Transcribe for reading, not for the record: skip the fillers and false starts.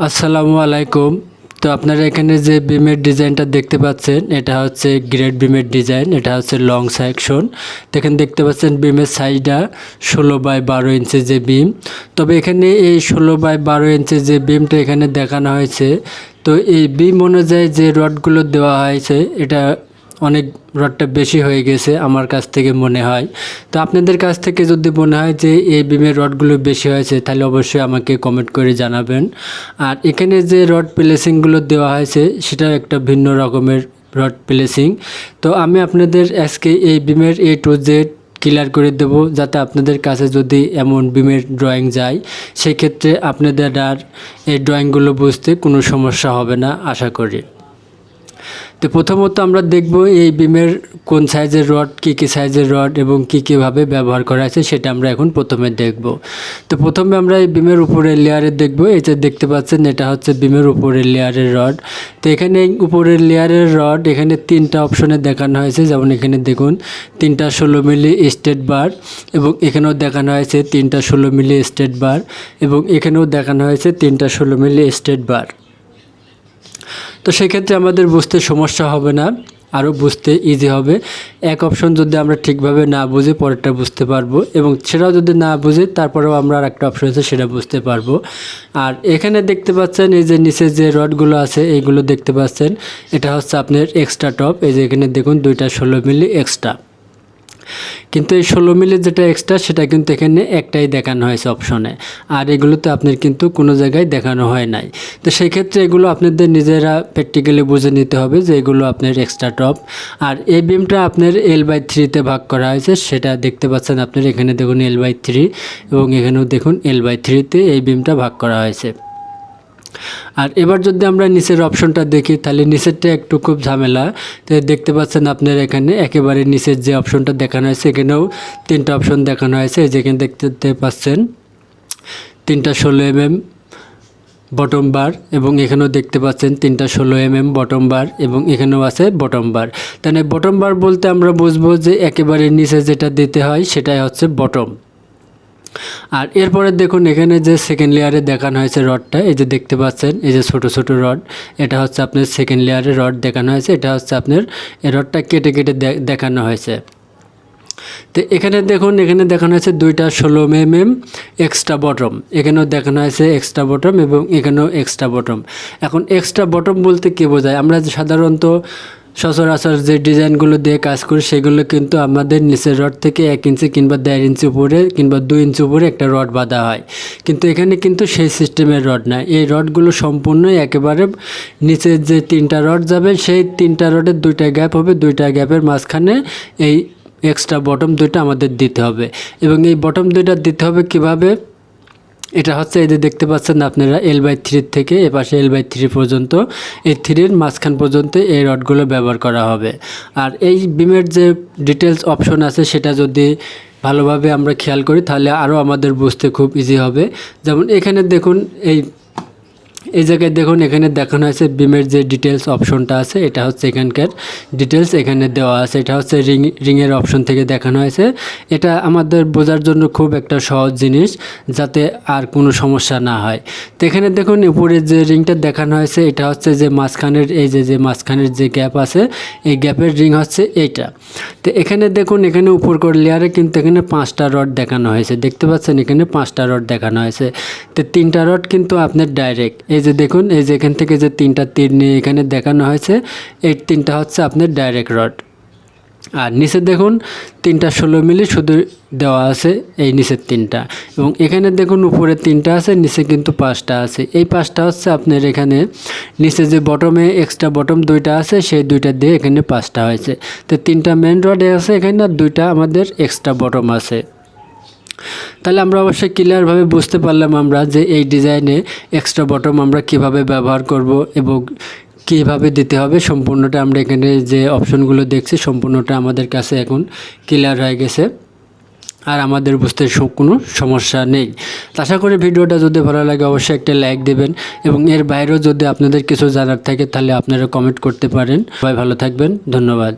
আসসালামু আলাইকুম। তো আপনারা এখানে যে বিমের ডিজাইনটা দেখতে পাচ্ছেন এটা হচ্ছে গ্রেড বিমের ডিজাইন। এটা হচ্ছে লং সেকশন। দেখেন দেখতে পাচ্ছেন বিমের সাইজটা 16/12 ইঞ্চি যে বিম। তবে এখানে এই 16/12 ইঞ্চি যে বিমটা এখানে দেখানো হয়েছে, তো এই বিম অনুযায়ী যে রডগুলো দেওয়া হয়েছে এটা অনেক রডটা বেশি হয়ে গেছে আমার কাছ থেকে মনে হয়। তো আপনাদের কাছ থেকে যদি মনে হয় যে এই বিমের রডগুলো বেশি হয়েছে তাহলে অবশ্যই আমাকে কমেন্ট করে জানাবেন। আর এখানে যে রড প্লেসিংগুলো দেওয়া হয়েছে সেটা একটা ভিন্ন রকমের রড প্লেসিং। তো আমি আপনাদের আজকে এই বিমের A to Z ক্লিয়ার করে দেব, যাতে আপনাদের কাছে যদি এমন বিমের ড্রয়িং যায় সেক্ষেত্রে আপনাদের আর এই ড্রয়িংগুলো বুঝতে কোনো সমস্যা হবে না আশা করি। তো প্রথমত আমরা দেখব এই বিমের কোন সাইজের রড, কী সাইজের রড এবং কীভাবে ব্যবহার করা আছে সেটা আমরা এখন প্রথমে দেখব। তো প্রথমে আমরা এই বিমের উপরের লেয়ারে দেখব। এই যে দেখতে পাচ্ছেন এটা হচ্ছে বিমের উপরের লেয়ারের রড। তো এখানে উপরের লেয়ারের রড এখানে 3টা অপশনে দেখানো হয়েছে। যেমন এখানে দেখুন 3টা 16 মিলি স্ট্রেট বার, এবং এখানেও দেখানো হয়েছে 3টা 16 মিলি স্ট্রেট বার, এবং এখানেও দেখানো হয়েছে 3টা 16 মিলি স্ট্রেট বার। তো সেক্ষেত্রে আমাদের বুঝতে সমস্যা হবে না, আরও বুঝতে ইজি হবে। এক অপশন যদি আমরা ঠিকভাবে না বুঝি পরেরটা বুঝতে পারবো, এবং সেটাও যদি না বুঝি তারপরেও আমরা আর একটা অপশন আছে সেটা বুঝতে পারবো। আর এখানে দেখতে পাচ্ছেন এই যে নিচে যে রডগুলো আছে এইগুলো দেখতে পাচ্ছেন, এটা হচ্ছে আপনার এক্সট্রা টপ। এই যে এখানে দেখুন 2টা 16 মিলি এক্সট্রা, কিন্তু এই 16 মিলি যেটা এক্সট্রা সেটা কিন্তু এখানে একটাই দেখানো হয়েছে অপশনে, আর এগুলোতে আপনার কিন্তু কোনো জায়গায় দেখানো হয় নাই। তো সেই ক্ষেত্রে এগুলো আপনাদের নিজেরা প্র্যাকটিক্যালি বুঝে নিতে হবে যে এগুলো আপনার এক্সট্রা টপ। আর এই বিমটা আপনার L/3 ভাগ করা হয়েছে, সেটা দেখতে পাচ্ছেন আপনার এখানে দেখুন L/3, এবং এখানেও দেখুন L/3 এই বিমটা ভাগ করা হয়েছে। আর এবার যদি আমরা নিচের অপশনটা দেখি তাহলে নিচেরটা একটু খুব ঝামেলা। তো দেখতে পাচ্ছেন আপনার এখানে একেবারে নিচের যে অপশনটা দেখানো হয়েছে এখানেও 3টা অপশন দেখানো হয়েছে। যেখানে দেখতে পাচ্ছেন 3টা 16 mm বটম বার, এবং এখানেও দেখতে পাচ্ছেন 3টা 16 mm বটম বার, এবং এখানেও আছে বটম বার। তাহলে বটম বার বলতে আমরা বুঝবো যে একেবারে নিচে যেটা দিতে হয় সেটাই হচ্ছে বটম। আর এরপরে দেখুন এখানে যে সেকেন্ড লেয়ারে দেখানো হয়েছে রডটা, এই যে দেখতে পাচ্ছেন এই যে ছোট ছোট রড, এটা হচ্ছে আপনার সেকেন্ড লেয়ারে রড দেখানো হয়েছে। এটা হচ্ছে আপনার এই রডটা কেটে কেটে দেখানো হয়েছে। তো এখানে দেখুন এখানে দেখানো হয়েছে 2টা 16 mm এক্সট্রা বটম, এখানেও দেখানো হয়েছে এক্সট্রা বটম, এবং এখানেও এক্সট্রা বটম। এখন এক্সট্রা বটম বলতে কী বোঝায়? আমরা সাধারণত সচরাচর যে ডিজাইনগুলো দিয়ে কাজ করি সেগুলো কিন্তু আমাদের নিচের রড থেকে 1 ইঞ্চি কিংবা 1.5 ইঞ্চি উপরে কিংবা 2 ইঞ্চি উপরে একটা রড বাঁধা হয়, কিন্তু এখানে কিন্তু সেই সিস্টেমের রড না। এই রডগুলো সম্পূর্ণই একেবারে নিচের যে 3টা রড যাবে সেই 3টা রডের 2টা গ্যাপ হবে, 2টা গ্যাপের মাঝখানে এই এক্সট্রা বটম 2টা আমাদের দিতে হবে। এবং এই বটম 2টা দিতে হবে কিভাবে? এটা হচ্ছে এই যে দেখতে পাচ্ছেন আপনারা L/3 থেকে এপাশে L/3 পর্যন্ত, এই 3-র মাঝখান পর্যন্ত এই রডগুলো ব্যবহার করা হবে। আর এই বিমের যে ডিটেলস অপশন আছে সেটা যদি ভালোভাবে আমরা খেয়াল করি তাহলে আরও আমাদের বুঝতে খুব ইজি হবে। যেমন এখানে দেখুন এই জায়গায় দেখুন এখানে দেখানো আছে বিমের যে ডিটেলস অপশনটা আছে, এটা হচ্ছে এখানকার ডিটেলস এখানে দেওয়া আছে। এটা হচ্ছে রিংয়ের অপশন থেকে দেখানো হয়েছে। এটা আমাদের বোঝার জন্য খুব একটা সহজ জিনিস, যাতে আর কোনো সমস্যা না হয়। তো এখানে দেখুন উপরে যে রিংটা দেখানো হয়েছে এটা হচ্ছে যে মাঝখানের এই যে মাঝখানের যে গ্যাপ আছে এই গ্যাপের রিং হচ্ছে এইটা। তো এখানে দেখুন এখানে উপর করে লেয়ারে কিন্তু এখানে 5টা রড দেখানো হয়েছে, দেখতে পাচ্ছেন এখানে 5টা রড দেখানো হয়েছে। তো 3টা রড কিন্তু আপনার ডাইরেক্ট, এই যে দেখুন এই যে এখান থেকে যে 3টা তীর নিয়ে এখানে দেখানো হয়েছে এই 3টা হচ্ছে আপনার ডাইরেক্ট রড। আর নিচে দেখুন 3টা 16 মিলি শুধু দেওয়া আছে এই নিচের 3টা, এবং এখানে দেখুন উপরে 3টা আছে, নিচে কিন্তু 5টা আছে। এই 5টা হচ্ছে আপনার এখানে নিচে যে বটমে এক্সট্রা বটম 2টা আছে সেই 2টা দিয়ে এখানে 5টা হয়েছে। তো 3টা মেন রড আছে এখানে, আর 2টা আমাদের এক্সট্রা বটম আছে। তাহলে আমরা অবশ্যই ক্লিয়ারভাবে বুঝতে পারলাম আমরা যে এই ডিজাইনে এক্সট্রা বটম আমরা কিভাবে ব্যবহার করব এবং কীভাবে দিতে হবে। সম্পূর্ণটা আমরা এখানে যে অপশনগুলো দেখছি সম্পূর্ণটা আমাদের কাছে এখন ক্লিয়ার হয়ে গেছে, আর আমাদের বুঝতে কোনো সমস্যা নেই। আশা করি ভিডিওটা যদি ভালো লাগে অবশ্যই একটা লাইক দেবেন, এবং এর বাইরেও যদি আপনাদের কিছু জানার থাকে তাহলে আপনারা কমেন্ট করতে পারেন। সবাই ভালো থাকবেন, ধন্যবাদ।